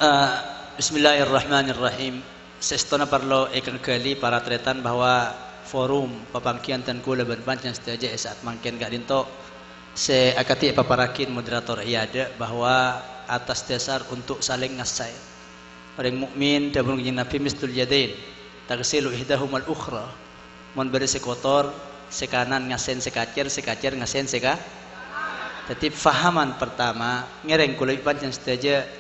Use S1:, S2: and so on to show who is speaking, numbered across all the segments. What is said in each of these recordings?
S1: Uh, Bismillahirrahmanirrahim. Sestona parlo ikan kali para tretan bahwa forum papangkian tan kula berpancang setiaja saat mangken gak dinto se akati paparakin moderator iada bahwa atas dasar untuk saling ngasai orang mukmin dabun kanjeng Nabi mistul yadain tagsilu ihdahumal ukhra mon beri sekotor sekanan ngasen sekacer ngasen seka. Tapi fahaman pertama ngereng kula pancang setiaja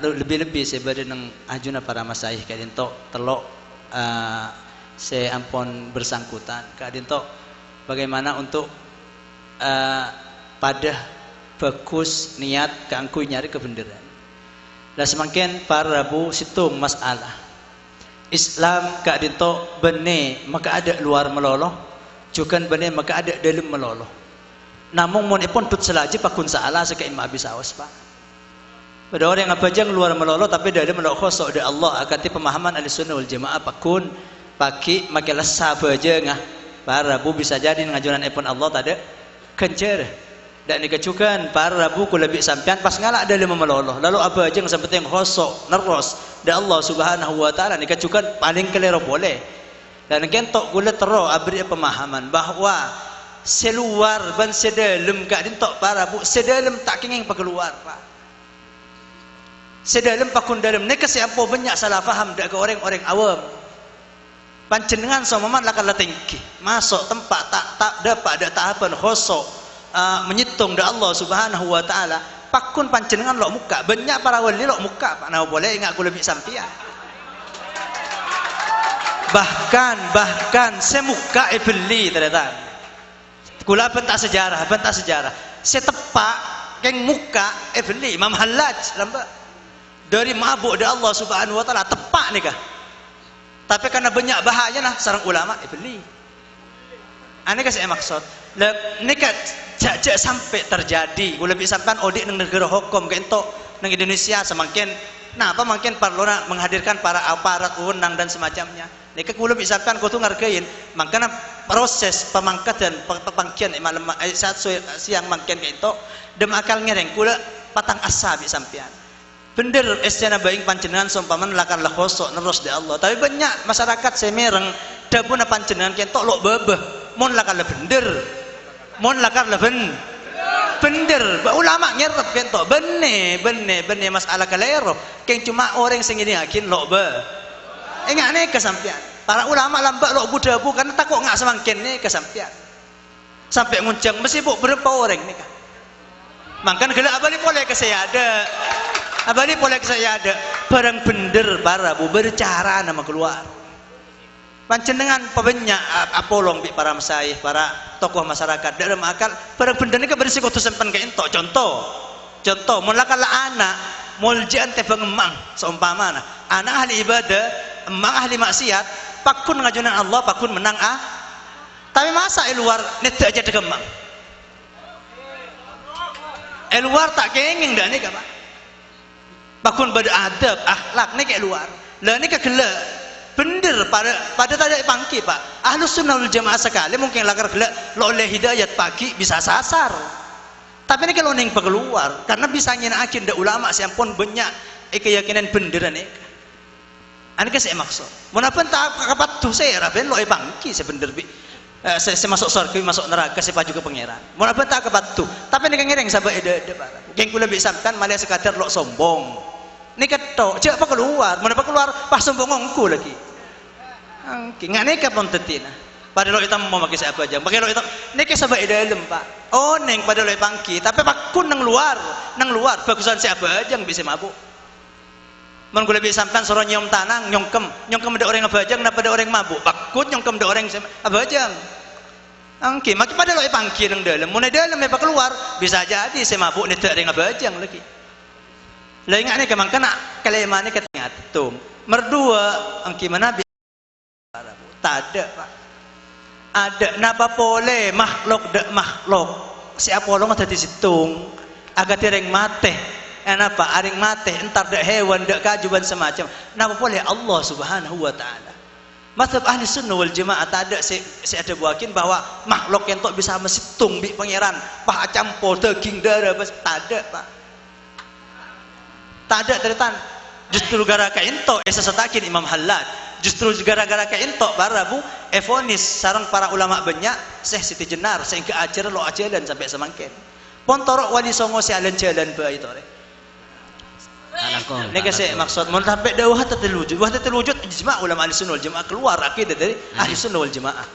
S1: lebih-lebih sebagai nang ajuna para masaih kadin tok telok se ampon bersangkutan kadin tok bagaimana untuk pada bagus niat keangkuy nyari kebenaran. Lah semakin para rabu situng masalah Islam kadin tok bene maka ada luar meloloh juga bene maka ada dalam meloloh. Namun mon ipon tut selaji pakun salah sekaim habis awas pak. Pada orang yang abajang luar melolo tapi dari melok khosok dari Allah akati pemahaman Ahlussunnah wal Jamaah pakun paki makilah sabaja ngah para rabu bisa jadi ngajuran ipon Allah tadi kencer dan dikecukan para rabu ku lebih sampean pas ngalak dari melolo lalu abajang sampai yang khosok neros dari Allah Subhanahu wa taala dikecukan paling kelero boleh dan kentok gula tero abri pemahaman bahwa seluar ban sedalem kak dintok para rabu sedalem tak kenging pakeluar pak. Sedalam pakun dalam neka siapa banyak salah faham dak ke orang-orang awam. Pancenengan somaman lakan latengki masuk tempat tak dapat ada tahapan khosok menyitung da Allah Subhanahu wa taala pakun pancenengan lok muka banyak para wali lok muka pak nah boleh ingat aku lebih sampian bahkan semuka ibli ternyata kula pentak sejarah setepak keng muka ibli Imam Hallaj lambat dari mabuk dari Allah Subhanahu wa taala tepak nikah. Tapi karena banyak bahaya nah sarang ulama beli. Ane kasih maksud. Nikah jak sampai terjadi. Gula bisa sampean odik nang negara hukum ke entok nang Indonesia semakin nah apa makin perlu menghadirkan para aparat wewenang dan semacamnya. Nikah gula bisa sampean kudu ngargain. Makanya proses pemangkatan pepangkian malam saat siang makin ke entok dem akal ngereng gula patang asa bi sampean. Bener estina baing pancenengan sompaman lakan lah khosok neros di Allah tapi banyak masyarakat semereng dabuna pancenengan kentok lok bebeh mon lakan lah bener ulama nyerep kentok bene masalah kalero keng cuma orang sing ini yakin lok be ingat nih kesampian para ulama lambat lok budabu karena takut nggak semangkin nih kesampian sampai nguncang mesti berapa orang nih kan makan gelak apa nih boleh ke saya ada abadi boleh saya ada barang bener para bu bercara nama keluar pancenengan pebanyak apolong bi para masyayikh para tokoh masyarakat dalam akal barang bener ini berisiko tu sempan ke entok contoh mulakala anak muljian te pengemang seumpama anak ahli ibadah emang ahli maksiat pakun ngajunan Allah pakun menang tapi masa luar nete aja degemang luar tak kenging dah ni apa pakun beradab akhlak ni kayak luar lah ni kegela bener pada tadi pangki pak Ahlussunnah wal Jamaah sekali mungkin lakar gela lo oleh hidayat pagi bisa sasar tapi ni kalau neng keluar karena bisa nyinakin da ulama siampun banyak keyakinan beneran ni ani kasih maksud menapa tak kapat tu saya raben lo pangki sebener bi saya masuk surga masuk neraka saya juga pangeran menapa tak kapat tu tapi ni ngereng sabar ede para geng kula bisa kan malah sekadar lo sombong ni ketok cak apa keluar menapa keluar pas sombong ngongku lagi nggak neka pun tetina pada lo hitam mau pakai siapa aja pakai lo hitam neka sabar dalam pak oh neng pada lo pangki tapi pakun nang luar bagusan siapa aja yang bisa mabuk men kula bisa sampean suruh nyom tanang nyongkem ada orang abajang napa ada orang mabuk pakun nyongkem ada orang abajang angki makin pada lo pangki nang dalam mulai dalam apa keluar bisa jadi saya mabuk ni tak ada abajang lagi lah ingat ni kemang kena kalimat ni ketingat tu merdua angki mana tak ada pak ada napa boleh makhluk siapa orang ada di situng agak tireng mate apa aring mate entar dak hewan dak kajuban semacam napa boleh Allah Subhanahu wa taala mazhab Ahlussunnah wal Jamaah tak ada saya ada buakin bahwa makhluk yang tok bisa mesitung bi pangeran pah campur daging darah tak ada pak Tak ada teritan. Justru gara-gara ento sesatakin Imam Hallad. Justru gara-gara ento para bu efonis sarang para ulama banyak Syekh Siti Jenar sehingga ajar lo ajalan sampai semangkin. Pontorok wali songo si alan jalan ba itu re. Ini kasi maksud mun sampai dah wahdat terwujud ijma ulama ahli-sunnah wal jamaah keluar akidah dari ahli-sunnah wal jamaah.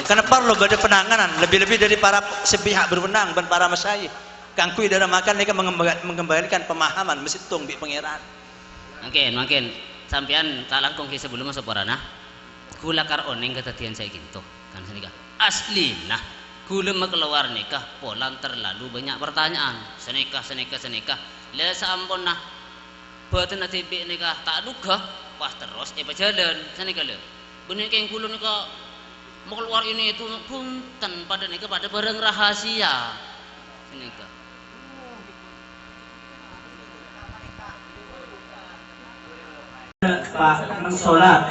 S1: Karena perlu ada penanganan lebih-lebih dari para sepihak berwenang dan para masyayikh. Kangkui dalam makan mereka mengembalikan pemahaman mesti tung bi pangeran.
S2: Mungkin sampean tak langkung ki sebelum masuk porana. Kula kar oneng ketatian saya gitu kan senika. Asli nah kula keluar nikah polan terlalu banyak pertanyaan. Senikah. Le sampun nah boten tipe nikah tak duga pas terus berjalan senika le. Bener keng kula nikah mau keluar ini itu punten pada nikah pada bareng rahasia. Senika.
S3: Pak sholat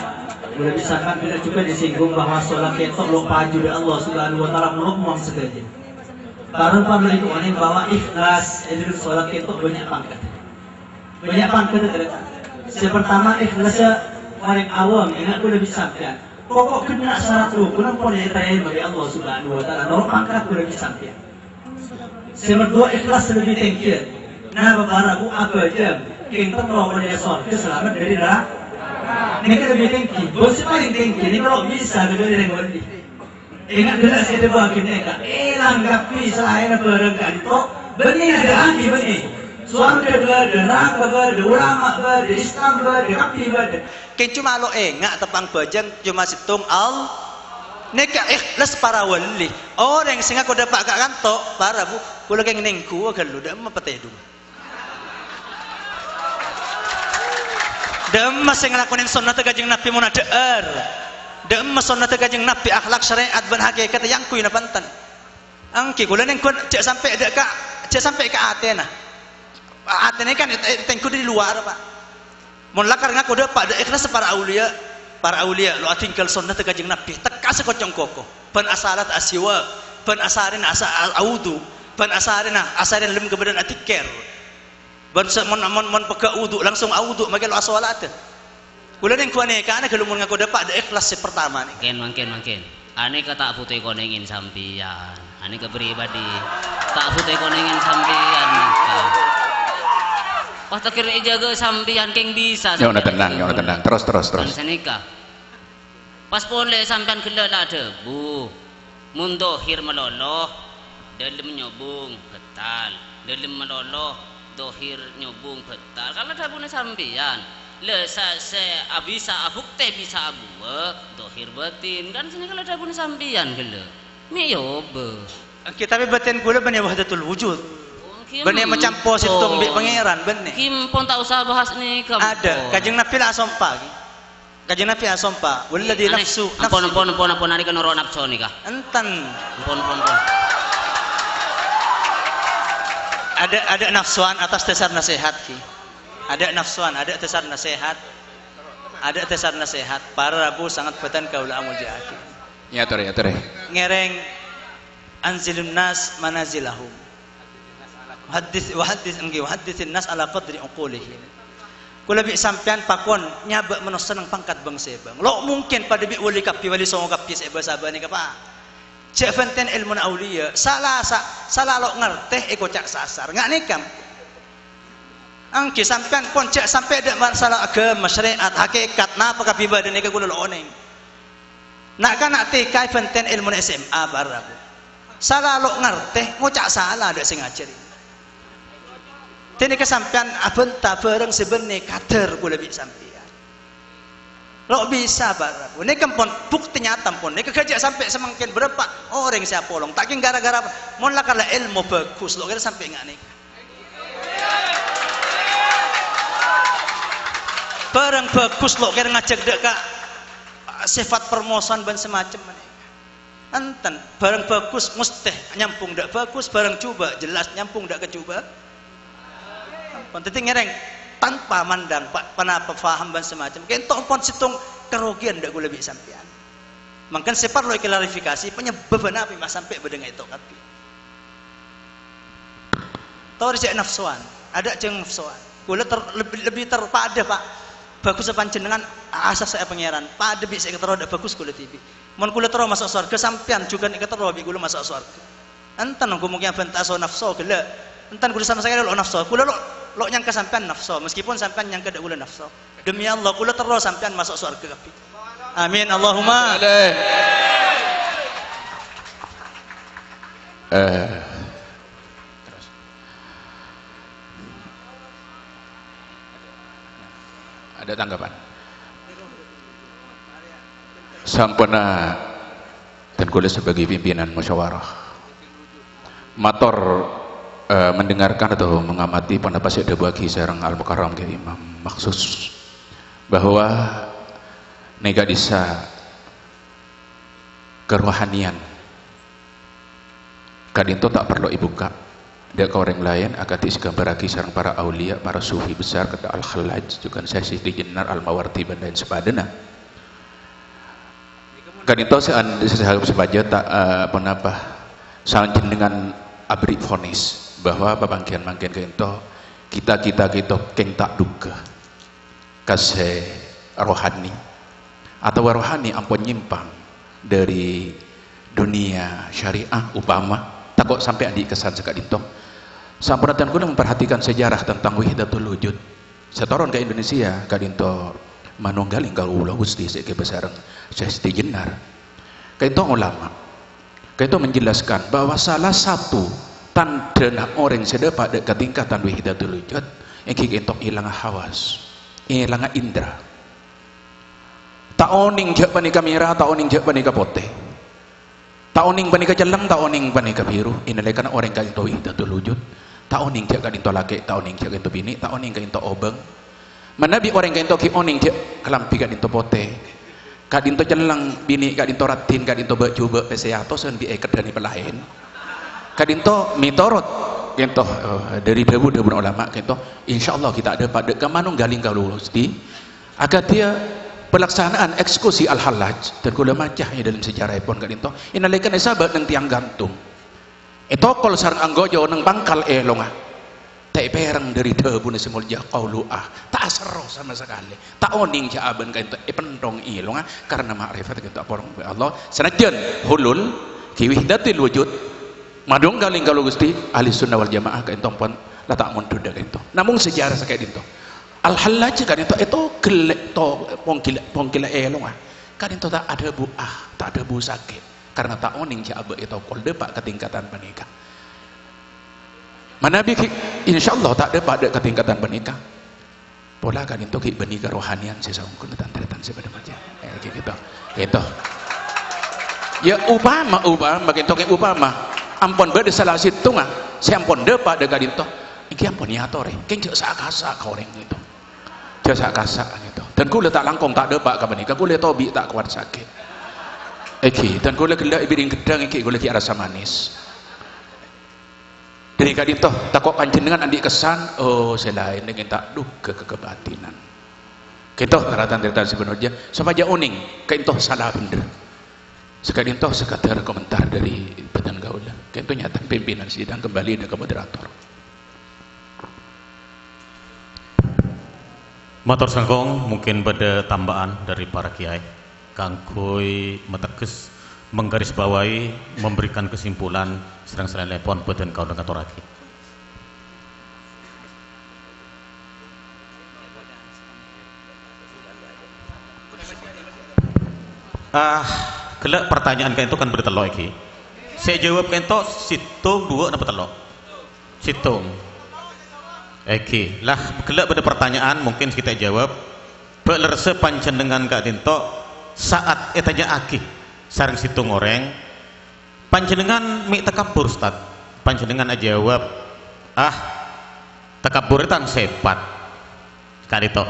S3: boleh misalkan bila juga disinggung bahwa sholat itu lo paju dari Allah Subhanahu wa taala melukmam saja. Karena pada itu orang bahwa ikhlas itu sholat itu banyak pangkat. Pertama ikhlasnya paling awam ingat boleh disampaikan. Pokok kena syarat rukun pun ditanya bagi Allah Subhanahu wa taala. Nomor pangkat boleh disampaikan. Kedua ikhlas lebih tinggi. Nah beberapa apa aja kita mau pada surga selamat dari neraka. Ini kan lebih tinggi. Bos paling tinggi. Ini kalau bisa lebih dari yang lebih. Ingat dulu saya debat kita. Langgapi selain barang kanto. Benih ada ahli benih. Surga berada, neraka berada, ulama berada, Islam berada, kapi berada.
S1: Kayak cuma lo enggak tepang bajang cuma situng al. Neka ikhlas para wali. Orang yang singa kau dapat kat kanto para bu. Kalau kayak nengku akan lu dah apa teh dulu. Demas yang ngelakuin sunnah terkajeng Nabi mun ada demas sunnah terkajeng Nabi akhlak syariat ben hakikat yang kui na pantan angki kula ning kun cek sampai ada ka cek sampai ke Athena Athena kan tengku di luar Pak mun lakar ngaku dapat ada ikhlas para aulia lo tinggal sunnah terkajeng Nabi teka sekocong koko ban asalat asiwa ban asarin asa audu ban asarin lem kebadan atiker ban mon peka wudu langsung wudu magal aswalat. Kula ning kuane kana kalau mun ngaku dapat ada ikhlas pertama nih.
S2: Mungkin. Ane ka tak putih konengin sampeyan. Ane ke pribadi. Tak putih konengin sampeyan nikah. Pas tak kira jaga sampeyan keng bisa.
S4: Ya udah tenang. Terus.
S2: Kan senika. Pas pole sampeyan kelala debu. Mun dohir meloloh dalam nyobung betal. Dalam meloloh dohir nyobung betal kalau dah punya sampeyan le se abisa abukte bisa abu dohir batin kan sini kalau dah punya sampeyan gele mi yobe
S1: kita batin kula benih wahdatul wujud benih macam positung bi pangeran benih
S2: kim pun tak usah bahas ni kamu
S1: ada kajeng Nabi lah asompa walladhi nafsu
S2: ampun hari kan ora nafsu nikah
S1: enten
S2: ampun
S1: ada nafsuan atas dasar nasihat ki ada nafsuan ada dasar nasihat para rabu sangat batan kaula amujaki
S4: ya tore
S1: ngereng anzilun nas manazilahum hadithin nas ala qadri uqulihim kula bi sampean pakon nyaba menosen ng pangkat bangsa bang lo mungkin pada bi wali kapi wali songo kapi seba ni kapa cek fenten ilmu aulia salah lo ngerteh eko cak sasar nggak nikam angki sampean pun cek sampai ada masalah agama syariat hakikat napa kapiba dan eka guna lo oneng nak kan nak tikai fenten ilmu SMA baraku salah lo ngerteh ngocak salah ada sing ngajari tini kesampean abenta bareng sebenarnya kader gula bi sampean lo bisa baraku ini kan pun bukti nyata pun ini kerja sampai semakin berapa orang siapa polong tak gara-gara mon lah kalau ilmu bagus lo kira sampai nggak nih barang bagus lo kira ngajak deka sifat permosan dan semacam enten barang bagus mustih nyampung dak bagus barang coba jelas nyampung dak kecoba penting ngereng tanpa mandang panapa faham dan semacam kentok pon situng kerugian ndak gue lebih sampean mangkan separ lo klarifikasi penyebab apa mas sampai bedengai itu kapi tau rejek nafsuan ada ceng nafsuan Kula lebih terpada Pak. Bagus panjenengan asas saya pangeran. Pada bi saya ketero bagus kula tibi. Mun kula tero masuk surga sampean juga nek ketero bi kula masuk surga. Enten aku mungkin bentaso nafsu gela. Enten kula sama saya lo nafsu. Kula lo nyangka sampean nafsu meskipun sampean nyangka dak kula nafsu. Demi Allah kula tero sampean masuk surga kabeh. Amin Allahumma.
S4: Ada tanggapan? Sampuna dan kula sebagai pimpinan musyawarah mator mendengarkan atau mengamati pendapat Syekh Debaki sareng Al Mukarram ke Imam maksus bahwa nega disa kerohanian kadinto tak perlu ibuka dia ke orang lain akan disgambaraki sareng para aulia, para sufi besar kata Al-Khalaj juga saya Siti Jenar Al-Mawardi dan lain sebagainya kan itu sebaja tak penapa saling dengan abri fonis bahwa babangkian-bangkian kita keng tak duga kasih rohani atau rohani ampun nyimpang dari dunia syariah upama takut sampai adik kesan sekali itu sampuratan guna memperhatikan sejarah tentang wahdatul wujud setoron ke Indonesia kadinto manunggaling kaulah gusti seke besareng Syekh Siti Jenar kaito ulama kaito menjelaskan bahwa salah satu tanda orang sedepa ke tingkatan wahdatul wujud yang kita hilang hawas hilang indra taoning jak panika merah taoning jak panika putih taoning panika celang taoning panika biru inilah karena orang kali itu wahdatul wujud taoning jak kali itu laki taoning jak itu bini taoning kali itu obeng manabi orang kali itu ki oning jak kelampi kali itu putih kali itu celang bini kali itu ratin kali itu coba peseato sendi ekerdani pelahin kali itu mitorot gitu dari debu ulama gitu insyaallah kita ada pada kemanung galing kalau di agar dia pelaksanaan eksekusi Al-Hallaj dan kula macahnya dalam sejarah pun kan itu inalaikan sahabat nang tiang gantung itu kol sarang anggojo nang pangkal longa tak perang dari debu nasimulja qauluah tak asro sama sekali tak oning jaaban kan itu pendong longa karena makrifat kita porong Allah senajan hulul ki wahdatul wujud madong galing kalau Gusti ahli sunnah wal jamaah kan itu pun letak mundur kan itu namun sejarah sekali itu Al-Hallaj kan itu gelek to pongkila elong kan itu tak ada buah tak ada bu sakit karena tak oning jabe itu kol depak ketingkatan penikah mana bi insyaallah tak ada pada ketingkatan penikah pola kan itu ki benih kerohanian sesaungkun tantan sepada macam gitu ya upama begitu ke upama ampun bade salah situ si ampun depak dekat itu iki ampun nyatore keng sakasa ka orang itu jasa kasak gitu dan kula tak langkong tak depak ka menika kula tobi tak kuat sakit iki dan kula gelak ibiring gedang iki kula ki rasa manis dari kadito takok panjenengan andi kesan oh selain dengan tak duga kebatinan kita ratan-ratan sebenarnya supaya uning kaintoh salah bener sekadar toh sekadar komentar dari badan gaula kaintoh nyata pimpinan sidang kembali ke moderator.
S5: Matur sangkong mungkin pada tambahan dari para kiai kangkui meteges menggarisbawahi memberikan kesimpulan serang selain lepon badan kau dengan toraki gelak pertanyaan kan itu kan bertelok iki saya jawab kan itu situng dua apa telok situng Oke, lah gelak pada pertanyaan mungkin kita jawab belerse panjenengan Kak Dinto saat etanya aki sareng situ ngoreng panjenengan mik tekabur Ustaz panjenengan aja jawab tekabur itu sepat Kak Dinto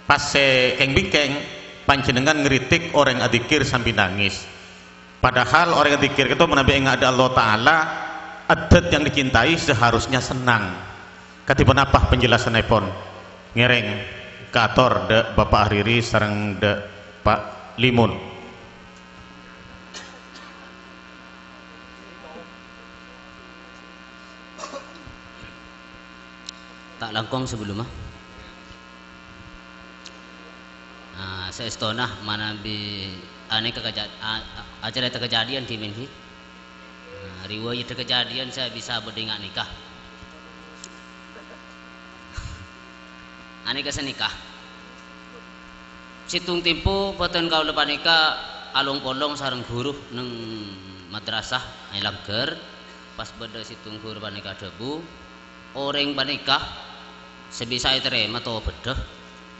S5: pas keng bingkeng panjenengan ngeritik orang adikir sambil nangis padahal orang adikir itu menabi ada Allah Ta'ala adat yang dicintai seharusnya senang katipan apa penjelasan epon ngereng ke ator de Bapak Hariri sareng de Pak Limun
S2: tak langkong sebelum seestonah mana bi aneka acara kejadian di Menhi riwayat kejadian saya bisa berdengak nikah aneka senikah situng tempo poten kau lepas nikah alung polong sareng guru neng madrasah langger pas beda situng guru panikah debu orang panikah sebisa terima to beda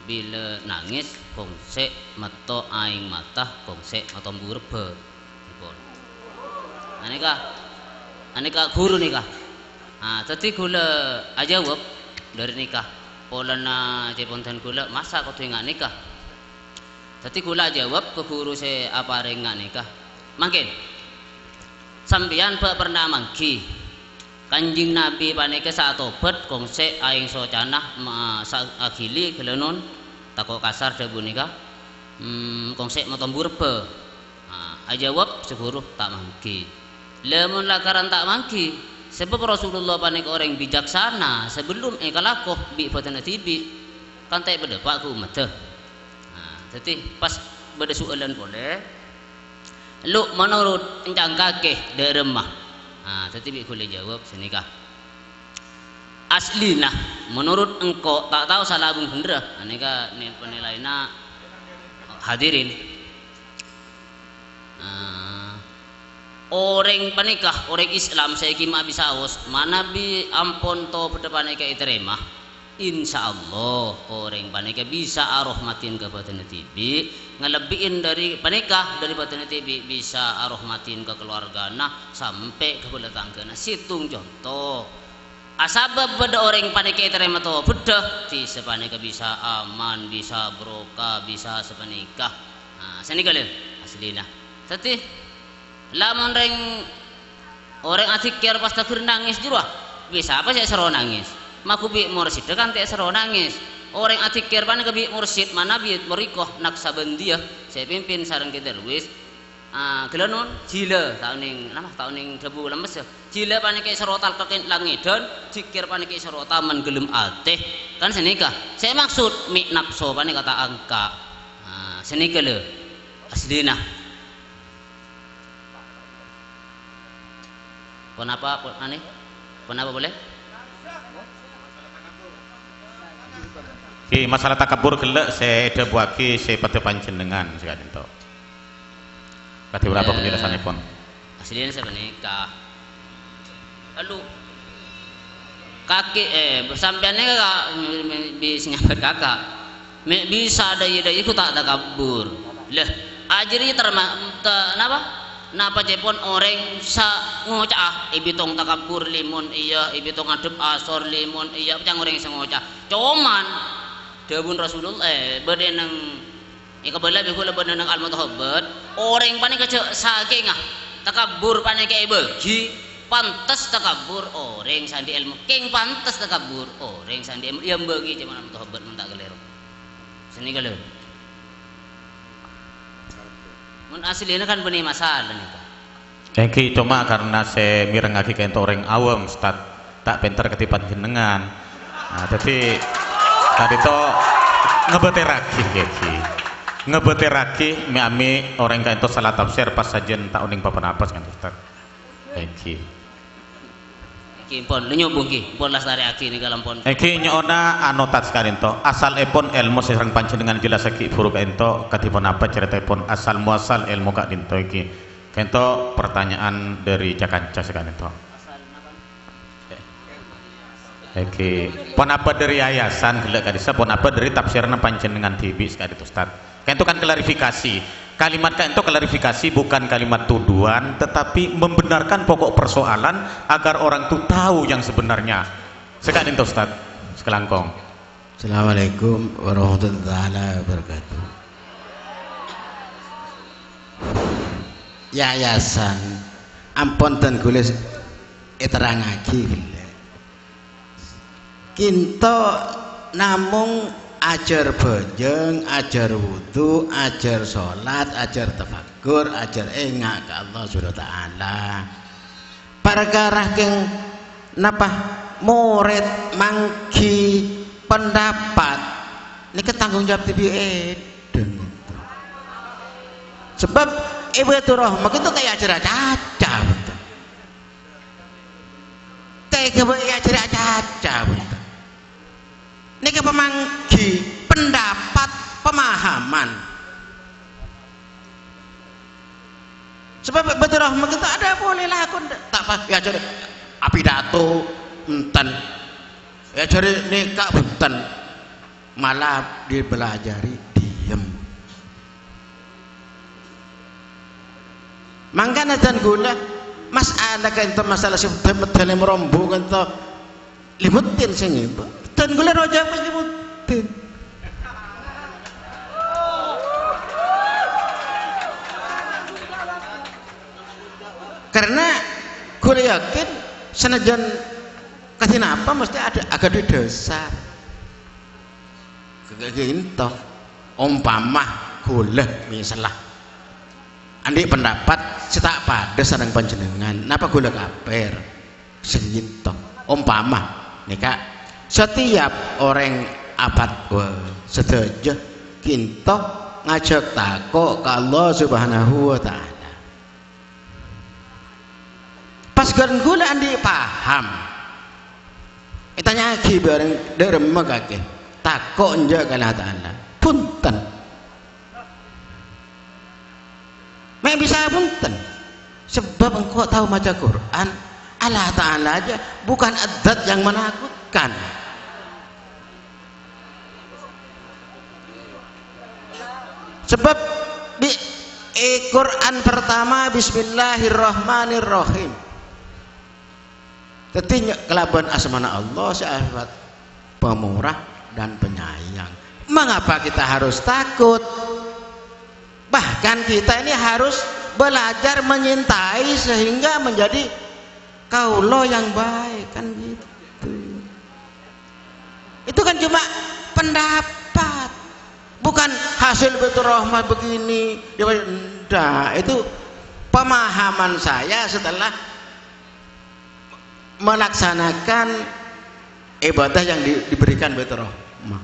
S2: bila nangis kongsek mato aing mata kongsek mato burbe aneka guru nikah tadi gula aja wab dari nikah polana jepontan gula masa kau ingat nikah tadi gula jawab ke guru saya apa ingat nikah makin sambian pernah mangki kanjing nabi panika saat obat kongsek aing socanah akhili gelenon tako kasar debu nikah kongsek motom burbe ajawab seguru tak mangki lemun lakaran tak mangki sebab Rasulullah panik orang bijaksana sebelum ekalakoh bi patana tibi kan tak berdepak ku umat jadi pas beda soalan boleh lu menurut encang kakek dari remah tadi bi boleh jawab senikah asli nah menurut engkau tak tahu salah bung bener aneka penilainya hadirin orang panikah orang Islam saya kima bisa aus mana bi ampun to pada panikah iteremah insyaallah orang panikah bisa arohmatin ke batin tibi ngelebihin dari panikah dari batin tibi bisa arohmatin ke keluarga nah sampai ke belatang kena situng contoh asabab pada orang panikah iteremah to bedah di sepanikah bisa aman bisa berokah bisa sepanikah senikah asli nah tapi lamun reng orang atikir pas takir nangis jurah bisa apa saya seru nangis maku bi mursid kan tak seru nangis orang atikir pan kebi mursid mana bi merikoh naksabandia saya pimpin sareng kita Luis gelanon jila tahun ning debu lemes jila pan ke seru talkekin langidon zikir pan ke seru taman gelem ateh kan senikah saya maksud mi nafsu pan kata angka senikah le aslina Kenapa aneh? Kenapa boleh?
S5: Ki masalah takabur gelek saya ada buaki saya pada panjenengan sekalian to. Kati berapa penjelasanipun?
S2: Aslinya saya menikah. Lalu kaki sampeannya kakak bisa nyamper kakak. Bisa daya ku tak takabur. Lah ajri napa? Napa cepon orang sa ngocah ibitong takabur limun iya ibitong adep asor limun iya pecang orang sa ngocah cuman debun Rasulullah bedenang ikabala bikula bedenang al-mutahabbat orang panik kecek saking takabur panik kaya bagi pantas takabur orang sandi ilmu king pantas takabur orang sandi ilmu yang bagi cuman al-mutahabbat mentak gelero sini galero aslinya kan benih masalah nih
S5: Ki cuma karena saya mirengake kento orang awam Ustaz tak pinter ketipan jenengan jadi tadi to ngebeteraki miami orang kento salah tafsir pas sajen tak uning papan apas kan Ustaz Ki
S2: pon nyobong ki pon lastari aki ni kalam pon
S5: Ki nyona anotat sekali to asal epon ilmu serang panjenengan jelas aki buruk ento katipun apa cerita epon asal muasal ilmu kak dinto iki kento pertanyaan dari Jakanca sekali to Ki pon apa dari yayasan gelek kadisa pon apa dari tafsirna panjenengan tibi sekali to Ustaz kento kan klarifikasi kalimat itu klarifikasi bukan kalimat tuduhan tetapi membenarkan pokok persoalan agar orang itu tahu yang sebenarnya sekali itu Ustaz sekelangkong.
S6: Assalamualaikum warahmatullahi wabarakatuh. Yayasan ampun ten kula terangake kinto namung ajar benjeng, ajar wudu, ajar sholat, ajar tafakkur, ajar engak ke Allah Subhanahu wa taala. Perkara keng napa murid mangki pendapat ini tanggung jawab tibi eden sebab Ibadur Rahmah itu kayak acara caca betul kayak acara caca betul ini ke pemanggi pendapat pemahaman sebab Ibadur Rahmah itu ada boleh lah aku tak apa ya acara pidato enten ya cari nikah enten malah dibelajari diem mangkana dan gula masalah kan itu masalah sebetulnya merombo kan itu limutin sing itu dan gula roja pas limutin karena gula yakin senajan kasih apa mesti ada agak di dasar kayak gitu umpama gula misalnya andi pendapat cetak pada sarang panjenengan napa gula kaper senyinto umpama nih kak setiap orang abad setuju kinto ngajak tako ke Allah subhanahu wa ta'ala pas garen gula andi paham itanya lagi bareng derem kake tako nja kana ta'ala punten mek bisa punten sebab engkau tahu maca Quran Allah Ta'ala aja bukan adat yang menakutkan sebab di Quran pertama Bismillahirrahmanirrahim tetinya kelaban asmana Allah sifat pemurah dan penyayang mengapa kita harus takut bahkan kita ini harus belajar menyintai sehingga menjadi kaulo yang baik kan gitu itu kan cuma pendapat bukan hasil Ibadur Rahmah begini enggak itu pemahaman saya setelah melaksanakan ibadah yang diberikan Ibadur Rahmah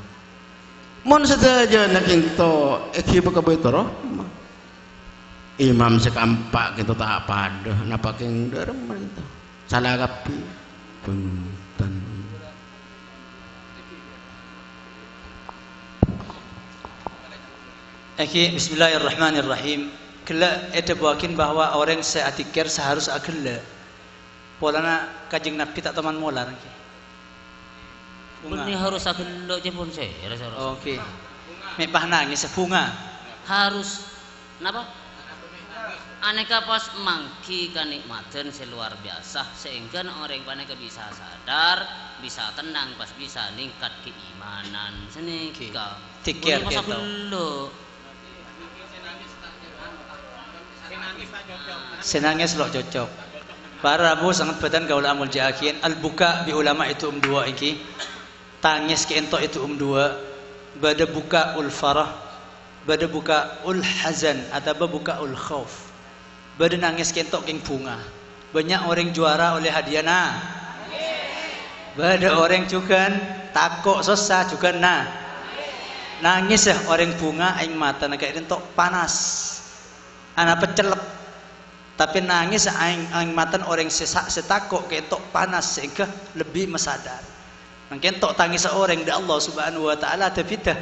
S6: mun saja nak into iki buka Ibadur Rahmah imam sekampak gitu tak pada napa king derem itu salah kapi punten
S1: Aki Bismillahirrahmanirrahim kala ada buakin bahwa orang seatikir seharus akal polana kajing Nabi tak teman molar
S2: Ini harus aku lo je pun saya rasa harus.
S1: Okey. Mepah nangis bunga.
S2: Harus napa? Aneka pas mangki kenikmatan seluar biasa sehingga orang paneka bisa sadar, bisa tenang pas bisa ningkat keimanan. Senika.
S1: Tikir
S2: gitu.
S1: Senangis lo cocok. Para Abu sangat badan gaul amul jahakin al-buka bi ulama itu dua iki. Tangis ke entok itu dua. Bada buka ul farah, bada buka ul hazan atau buka ul khauf. Bada nangis ke entok king bunga. Banyak orang juara oleh hadiah nah. Bada orang juga takok susah juga nah. Nangis ya orang bunga aing mata nak entok panas. Ana pecelep tapi nangis aing matan orang setakok ketok panas sehingga lebih mesadar. Mungkin tok tangis seorang di Allah Subhanahu wa taala ada bidah.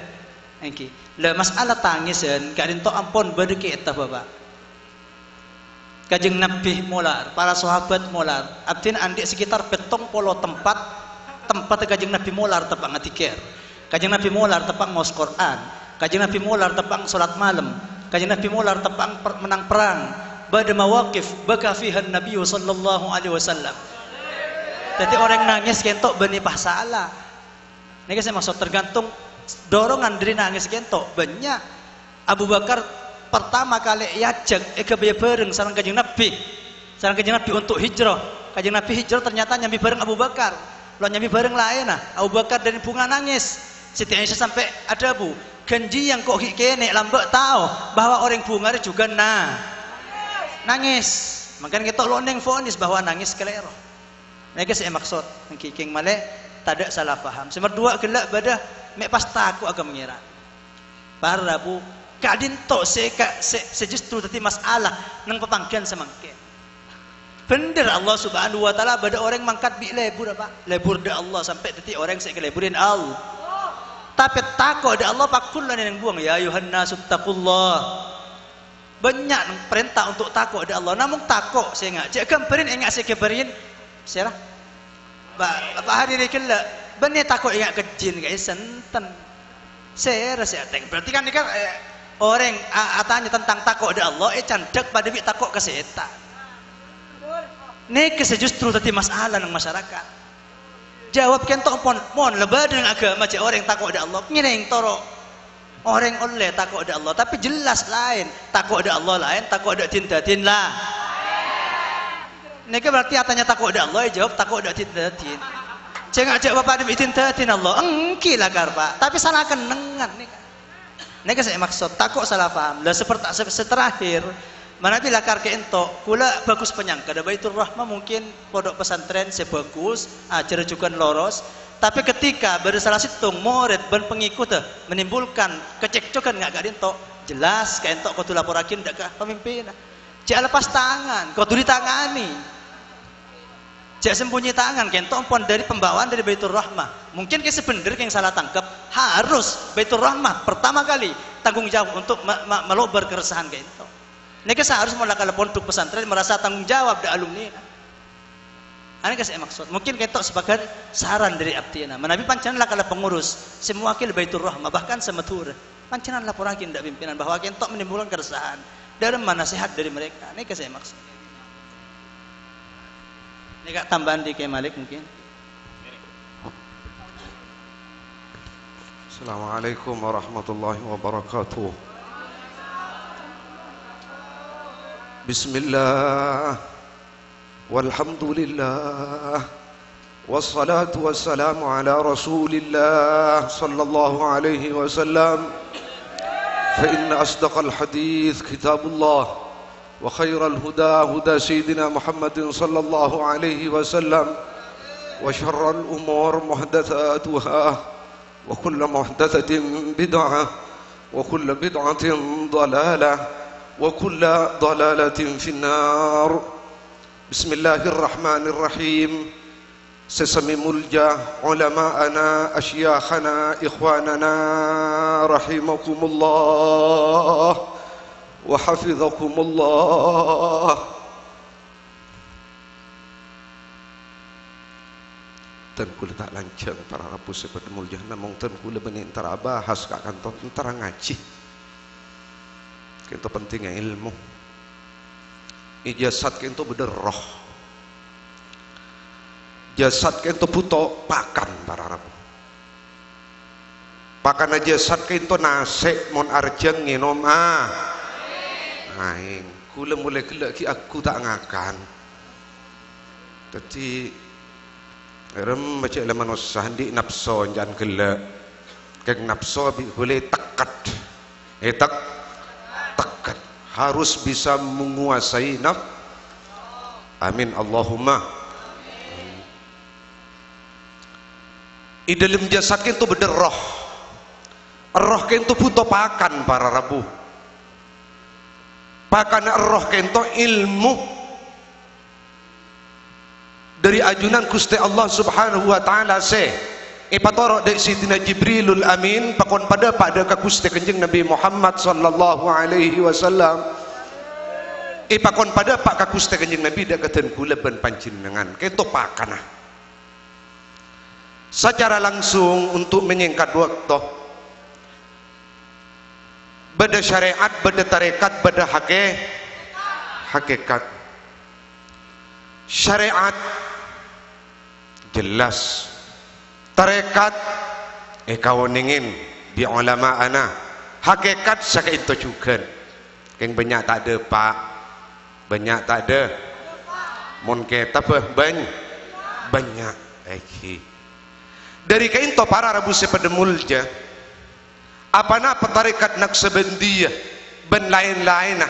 S1: Engki. Lah masalah tangisan kadin tok ampun bedeke eta Bapak. Kajeng Nabi molar, para sahabat molar. Abdin andik sekitar betong polo tempat kajeng Nabi molar tepang ngatikir. Kajeng Nabi molar tepang ngos Quran. Kajeng Nabi molar tepang salat malam. Kajeng Nabi molar tepang menang perang. Bada mawaqif baka fiha Nabi sallallahu alaihi wasallam. Jadi orang nangis kentok bani pasalah. Ini saya maksud tergantung dorongan dari nangis kentok. Banyak Abu Bakar pertama kali yajak ekebaya bareng sareng Kanjeng Nabi. Sareng Kanjeng Nabi untuk hijrah. Kanjeng Nabi hijrah ternyata nyambi bareng Abu Bakar. Lo nyambi bareng lain nah. Abu Bakar dan bunga nangis. Siti Aisyah sampai ada Bu. Ganji yang kok kene lambek tahu bahwa orang bunga juga nangis. Makanya kita lo neng fonis bahwa nangis kelero. Nega saya maksud kiking male tak ada salah faham. Nomor dua gelak badah mek pas takut agak mengira. Para bu kadin to se justru tadi masalah nang pepangkian semangke. Bener Allah Subhanahu wa taala bada orang mangkat bi lebur apa? Lebur da Allah sampai tadi orang saya keleburin Allah. Tapi takut ada Allah pakullah yang buang ya ayuhan nasu taqullah. Banyak perintah untuk takut ada Allah. Namun takut saya ngajak gambarin ingat saya gambarin. Siapa? Apa hari ini kela? Benar takut ingat ke jin guys senten. Saya rasa teng. Berarti kan ini kan orang tanya tentang takut ada Allah. Candak pada bi takut ke setan. Ini justru tadi masalah ng masyarakat. Jawab kentok pon lebih dengan agama cek orang takut ada Allah. Ini yang toro. Orang oleh takut ada Allah, tapi jelas lain. Takut ada Allah lain, takut ada tin lah. Ini berarti katanya takut ada Allah, jawab takut ada tin. Jangan jawab bapak ada tin Allah. Engki lah karpa. Tapi salah kenengan nih. Ini saya maksud takut salah paham. Lah seperti seterakhir. Mana bila karke ento, kula bagus penyangka. Ada Baitur Rahmah mungkin pondok pesantren sebagus, ajar juga loros. Tapi ketika bersalah situng murid dan pengikut menimbulkan kecekcokan nggak ento, jelas ke ento kau tu laporakin dak ke pemimpin. Jangan lepas tangan, kau tu ditangani. Jangan sembunyi tangan, ke ento pun dari pembawaan dari Baitur Rahmah. Mungkin ke sebenarnya yang salah tangkap harus Baitur Rahmah pertama kali tanggung jawab untuk melobar keresahan ke ento. Neka seharusnya melakukan pondok pesantren merasa tanggung jawab dari alumni. Ini saya maksud. Mungkin ketok sebagai saran dari abdiana. Menabi pancanan lah kalau pengurus semua wakil Baitur Rahmah bahkan semetur. Pancanan laporakin dari pimpinan bahwa ketok menimbulkan keresahan. Dari mana nasihat dari mereka. Ini saya maksud. Ini kak tambahan di Kiai Malik mungkin.
S7: Assalamualaikum warahmatullahi wabarakatuh. Bismillah. والحمد لله والصلاة والسلام على رسول الله صلى الله عليه وسلم فإن أصدق الحديث كتاب الله وخير الهدى هدى سيدنا محمد صلى الله عليه وسلم وشر الأمور محدثاتها وكل محدثة بدعة وكل بدعة ضلالة وكل ضلالة في النار. Bismillahirrahmanirrahim. Sesami mulja ulama'ana, asyakhana, ikhwanana rahimakumullah wa hafizakumullah. Tan kula tak lancang para rabu seperti mulja namong tan kula bani antara bahas ka kantor antara ngaji. Kita pentingnya ilmu. Jasad kento beder roh, jasad kento puto pakan para rabu. Pakan jasad kento nase mon arjeng nginom aing kula mulai kelak ki aku tak ngakan. Tadi rem baca laman usah di nafsu jangan kelak kek nafsu boleh tekat tekat harus bisa menguasai nafsu. Amin Allahumma. Di dalam jasad kita beda roh. Roh kita butuh pakan para rabu. Pakan roh kita ilmu dari ajunan Gusti Allah Subhanahu wa taala ipatoro dari Sidina Jibrilul Amin pakon pada ka Gusti Kanjeng Nabi Muhammad sallallahu alaihi wasallam pakon pada ka Gusti Kanjeng Nabi dak keten kula ben panjenengan keto pakana secara langsung untuk menyingkat waktu beda syariat beda tarekat beda hakikat syariat jelas tarekat kawaningin di ulama ana hakikat saka itu juga yang banyak tak ada pak banyak tak ada mun kita banyak dari kain to para rabu sepedemulja apa na tarekat Naqsabandiyah ben lain-lain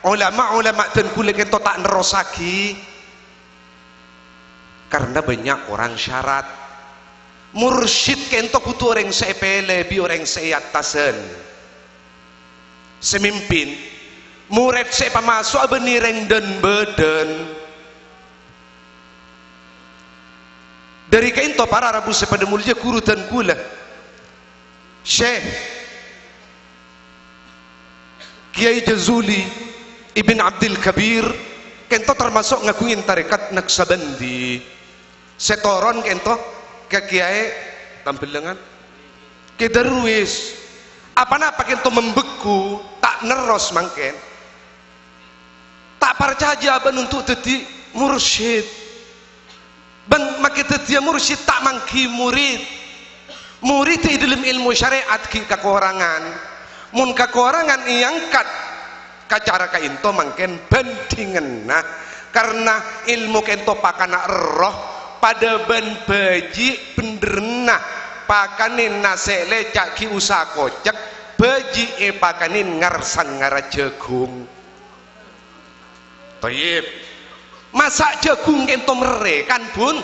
S7: ulama ten kulit itu tak nerosaki karena banyak orang syarat. Mursyid kento kutu orang sepele bi orang seatasen semimpin murid saya pamasuk benireng dan beden dari kento para rabu sepada mulia kurutan kula Syekh Kiai Jazuli Ibn Abdul Kabir kento termasuk ngakuin tarekat Naksabandi setoron kento ke Kiai tampil dengan ke Darwis apa kento membeku tak neros mangken tak percaya ban untuk jadi mursyid ban makin jadi mursyid tak mangki murid di dalam ilmu syariat ki kekurangan mun kekurangan iangkat kacara kainto mangken bandingan nah karena ilmu kento pakana roh pada ban baji penderna pakanin nasele caki usaha kocak baji pakanin ngarsang ngara jagung toyib masak jagung kento mere kan bun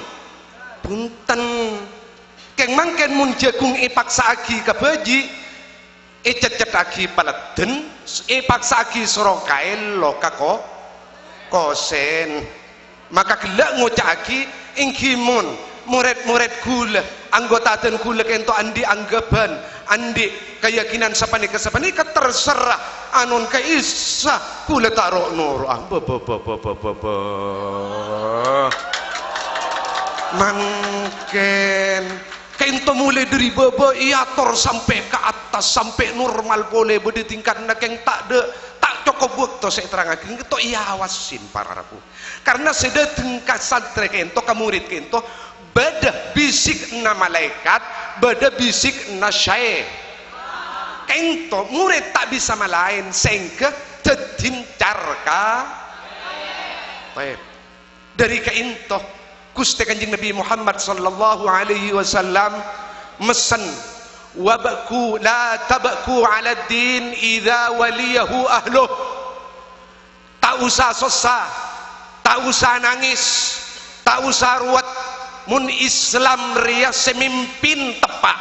S7: punten keng mangken mun jagung paksa agi ke baji cecet agi paleden paksa agi sorokael lo kako kosen maka gelak ngocak agi ingkimun murid-murid kula anggota dan kula kento andi anggapan andi keyakinan sapani terserah anun kaisa kula taruh nur mangken kento mulai dari baba iator sampai ke atas sampai normal boleh bodi tingkat nak yang tak cukup waktu saya terangkan itu iya awasin para rabu karena sedang kasantri kento kamurid kento beda bisik na malaikat beda bisik na syekh kento murid tak bisa malain sehingga tedincarka baik dari kento Gusti Kanjeng Nabi Muhammad sallallahu alaihi wasallam mesen wabku la tabku ala din idza waliyahu ahluh tak usah susah tak usah nangis tak usah ruwet mun Islam ria semimpin tepak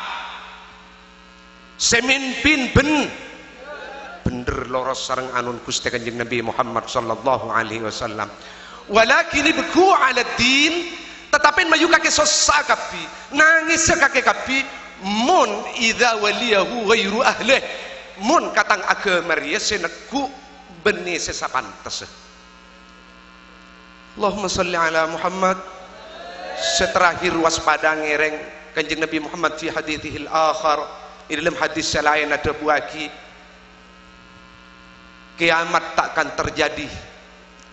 S7: semimpin bener loros sareng anun Gusti Kanjeng Nabi Muhammad sallallahu alaihi wasallam walakin ibku ala din tetapi mayu kake susah kapi nangis kake kapi mun idza waliyahu ghairu ahlih mun katang agama riya senekku beni sesapantes Allahumma sholli ala Muhammad seterakhir waspada ngereng Kanjeng Nabi Muhammad fi hadithihil akhar di dalam hadis lain ada buaki kiamat takkan terjadi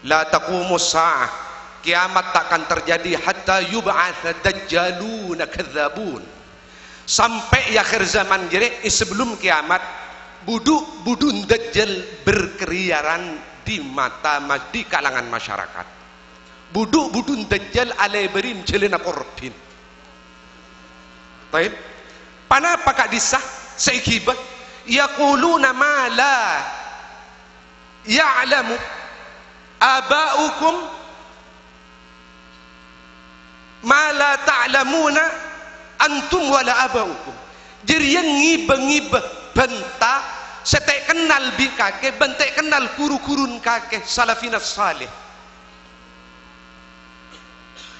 S7: la taqumus sa'ah kiamat takkan terjadi hatta yub'atsa dajjaluna kadzabun sampai akhir zaman jadi sebelum kiamat budun dajjal berkeliaran di di kalangan masyarakat budun dajjal alai berim celena korbin baik panapa kak disah seikibah yaquluna ma la ya'lamu aba'ukum ma la ta'lamuna antum wala abaukum jadi yang ngibah benta setek kenal bi kake bentek kenal kuru-kurun kake salafina salih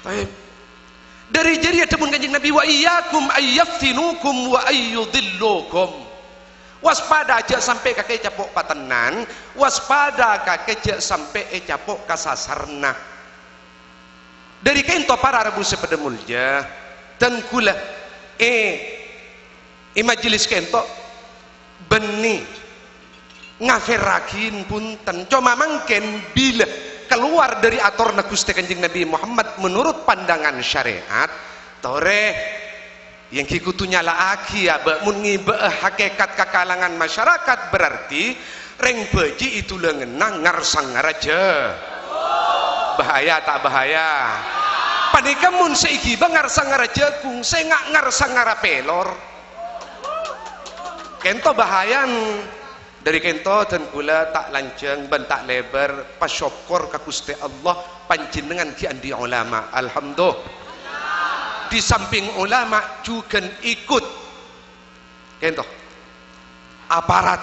S7: baik dari jadi ada pun Kanjeng Nabi wa iyyakum ayyaftinukum wa ayyudillukum waspada aja sampai kake capok patenan waspada kake aja sampai capok kasasarna dari kento para rabu sepeda mulja dan kula majelis kento beni ngafirakin punten cuma mangken bila keluar dari atorna Gusti Kanjeng Nabi Muhammad menurut pandangan syariat tore yang kikutunya laaki ya mun ngibah hakikat kekalangan masyarakat berarti reng beji itu lengenang ngarsang ngaraja bahaya tak bahaya panika mun seiki bangar sangara jagung saya ngak ngar sangara pelor kento bahayan dari kento dan gula tak lanceng bentak lebar pasyokor ka Gusti Allah panjenengan ki andi ulama alhamdulillah di samping ulama juga ikut kento aparat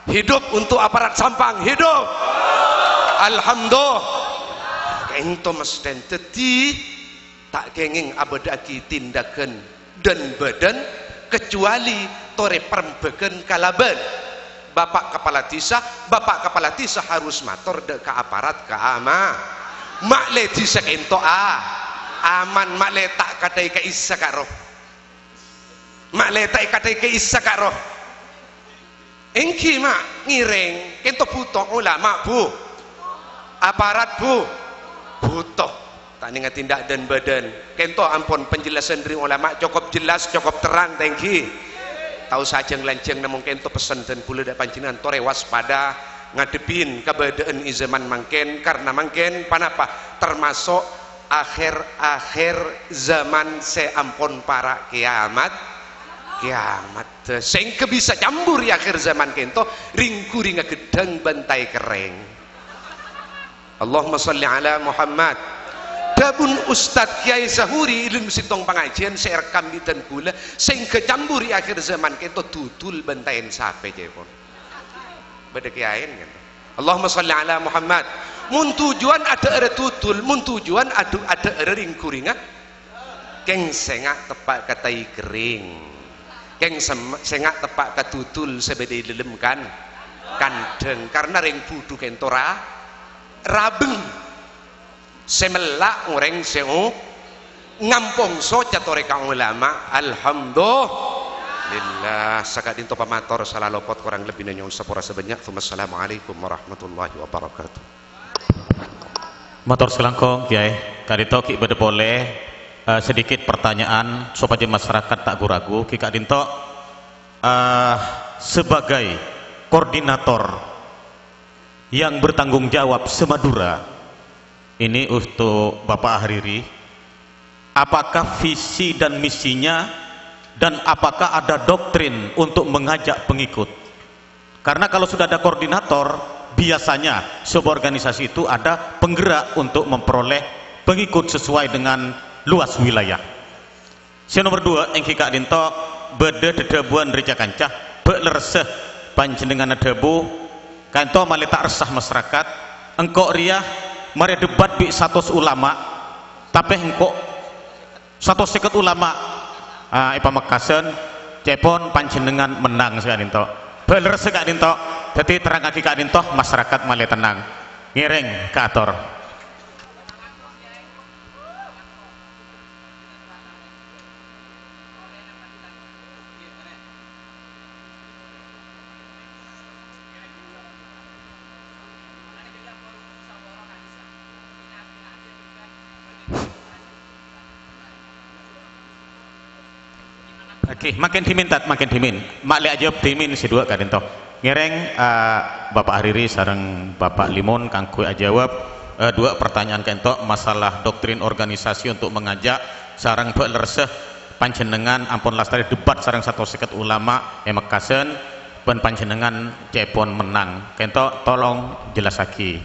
S7: hidup untuk aparat Sampang hidup alhamdulillah kento mesden teti tak kenging abadaki tindakan dan badan kecuali tore perembeken kalaban bapak kepala desa harus matur ke aparat ke ama makle desa kento aman makle tak katai ke isa karo makle tak katai ke isa karo engki mak ngireng kento butuh ulama bu aparat bu butuh tak ningat tindak dan badan kento ampun penjelasan dari ulama cukup jelas cukup terang thank tahu saja ngelanceng namun kento pesan dan pula dak panjenengan tore waspada ngadepin keberadaan zaman mangken karena mangken panapa termasuk akhir zaman seampun para kiamat sehingga bisa campur di akhir zaman kento ringkuringa gedang bantai kering Allahumma salli ala Muhammad dabun Ustadz Kiai Zahuri ilmu sitong pengajian serekam dan gula sehingga campur di akhir zaman kento tutul bantayan sape jepon beda kiain gitu Allahumma salli ala Muhammad mun tujuan ada tutul mun tujuan ada ringkuringa keng sengak tepak katai kering keng sengak tepak katutul sebeda lelem kan kandeng karena ring budu kentora rabeng semelak ngoreng seo ngampong so catore kang ulama alhamdulillah sakadin to pamator salah lopot kurang lebih nanya sapura sebanyak wassalamualaikum warahmatullahi wabarakatuh
S5: motor selangkong kiai kadito ki bede boleh sedikit pertanyaan supaya masyarakat tak ragu ki kadinto sebagai koordinator yang bertanggung jawab semadura ini untuk Bapak Hariri apakah visi dan misinya dan apakah ada doktrin untuk mengajak pengikut karena kalau sudah ada koordinator biasanya sebuah organisasi itu ada penggerak untuk memperoleh pengikut sesuai dengan luas wilayah. Si nomor 2 engki kak dinto bede dedebuan reja kancah beleraseh panjenengan debu kanto mali tak resah masyarakat engkau ria mari debat bi 100 ulama tapi engkau 150 ulama ipa mekasen cepon panjenengan menang sekali dinto beleraseh kak dinto jadi terang kaki kak dinto masyarakat mali tenang ngiring ke ator. Oke, makin dimin. Makli aja dimin si dua kadin toh. Ngereng Bapak Hariri sareng Bapak Limun kangku jawab dua pertanyaan kento masalah doktrin organisasi untuk mengajak sareng belerse panjenengan ampun lastari debat sareng 150 ulama yang mekasen pen panjenengan cepon menang. Kento tolong jelasaki.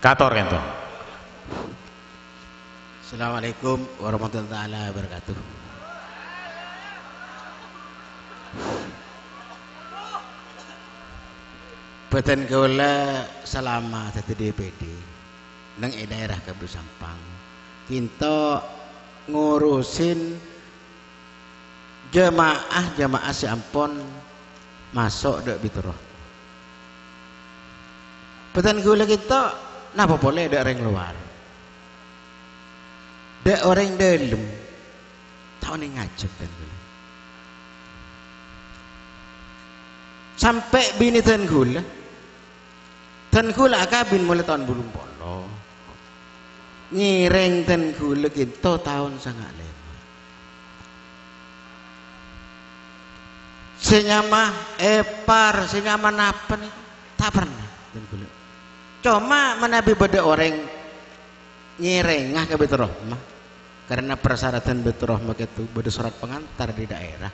S5: Kator kento.
S6: Assalamualaikum warahmatullahi wabarakatuh. Beten kaula selama tadi DPD nang daerah Kabu Sampang kinto ngurusin jamaah seampun masuk dek bitroh. Beten kaula kita napa boleh dek orang luar dek orang dalam tau nih ngajak kan sampai bini ten gula kabin mulai tahun bulung polo ngireng ten gula gitu tahun sangat lama senyama epar senyama napa nih tak pernah ten gula cuma menabi pada orang ngireng ke betul mah karena persyaratan betul mah itu pada surat pengantar di daerah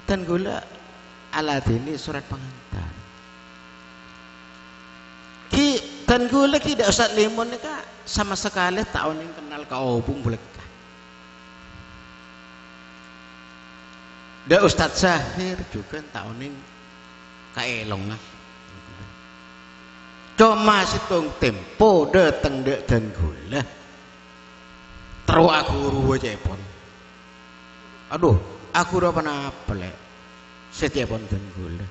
S6: ten gula alat ini surat pengantar ki dan gula ki dak Ustaz Limun ni ka sama sekali tahun yang kenal ka obung boleh ka da Ustadz Zahir juga tahunin kaelong lah cuma situng tempo dateng dek dan gula terus aku ruwe cepon aduh aku udah apa lek setiap dan gula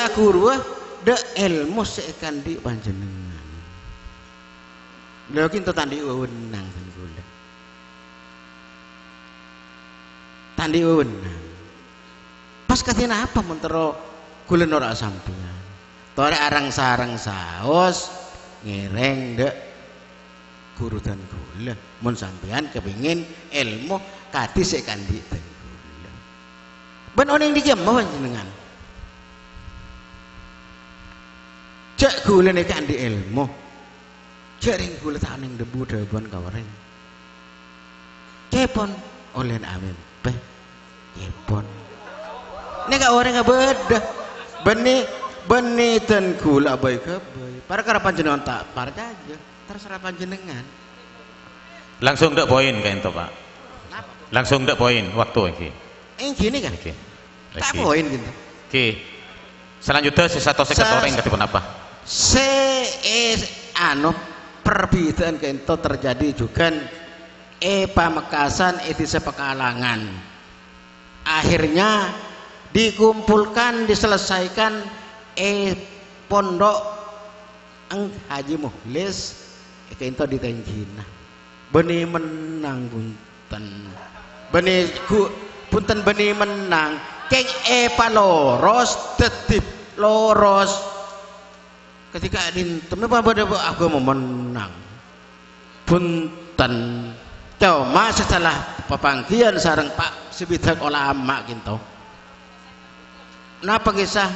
S6: aku ruwe de ilmu sekan di panjenengan lha kinto tandi wewenang dan gula tandi wewenang pas katina apa mentero kula ora sampeyan tore arang sarang saos ngereng dek guru dan gula mun sampeyan kepengin ilmu kadi sik kandi dan gula ben oning dijemah panjenengan cek gula nek kandi ilmu cek ring gula tak ning debu debuan kawareng cepon oleh amin peh cepon nek orang beda benih dan gula baik baik para kara panjenengan tak para aja terserah panjenengan
S5: langsung ndak poin kayak itu Pak langsung ndak poin waktu ini
S6: gini kan
S5: oke
S6: tak poin gitu
S5: oke selanjutnya satu sektor yang ketipun apa
S6: perbedaan kayak itu terjadi juga pamekasan di sepekalangan akhirnya dikumpulkan diselesaikan pondok Haji Mukhlis itu di Tenggina benih menang punten benih menang keng loros tetip loros ketika dintem aku mau menang punten cuma setelah pepanggian sareng Pak Sibidak ulama gitu napa kisah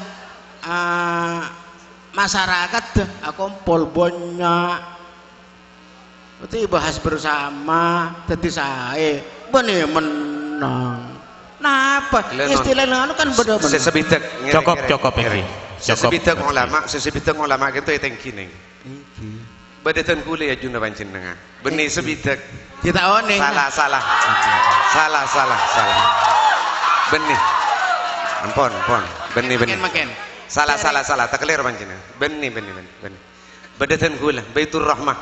S6: masyarakat kumpul banyak itu bahas bersama jadi saya benih menang napa istilahnya kan beda
S7: sesebidak
S5: cukup ini
S7: sesebidak ulama gitu ya tengkini badatan kule ya juna panjenengan benih sebidak
S6: kita oning
S7: salah benih ampun benih salah tak clear panjenengan benih badatan kula baitur rahmah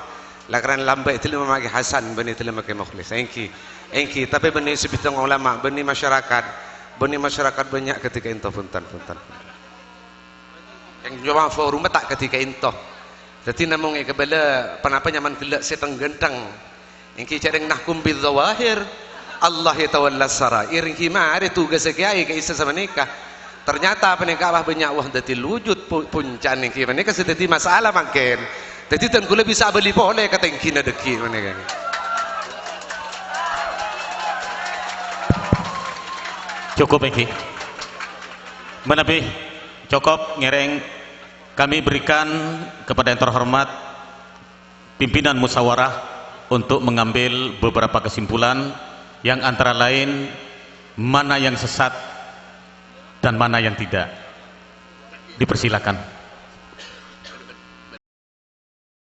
S7: lakaran lambai itu memagi Hasan benih itu memagi Mukhlis engki tapi benih sebidang ulama benih masyarakat banyak ketika itu punten yang jawab forum tak ketika itu jadi namun kebala penapa nyaman gelak seteng genteng engki jarang nahkum bil zawahir Allah yatawalla sarair engki mari tugas kiai ke isa sama nikah ternyata penikah banyak wahdatil wujud puncak engki menikah sedeti masalah makin jadi tan kula bisa beli boleh kata engki na deki menikah
S5: cukup engki menabi cukup ngereng kami berikan kepada yang terhormat pimpinan musyawarah untuk mengambil beberapa kesimpulan yang antara lain mana yang sesat dan mana yang tidak. Dipersilakan.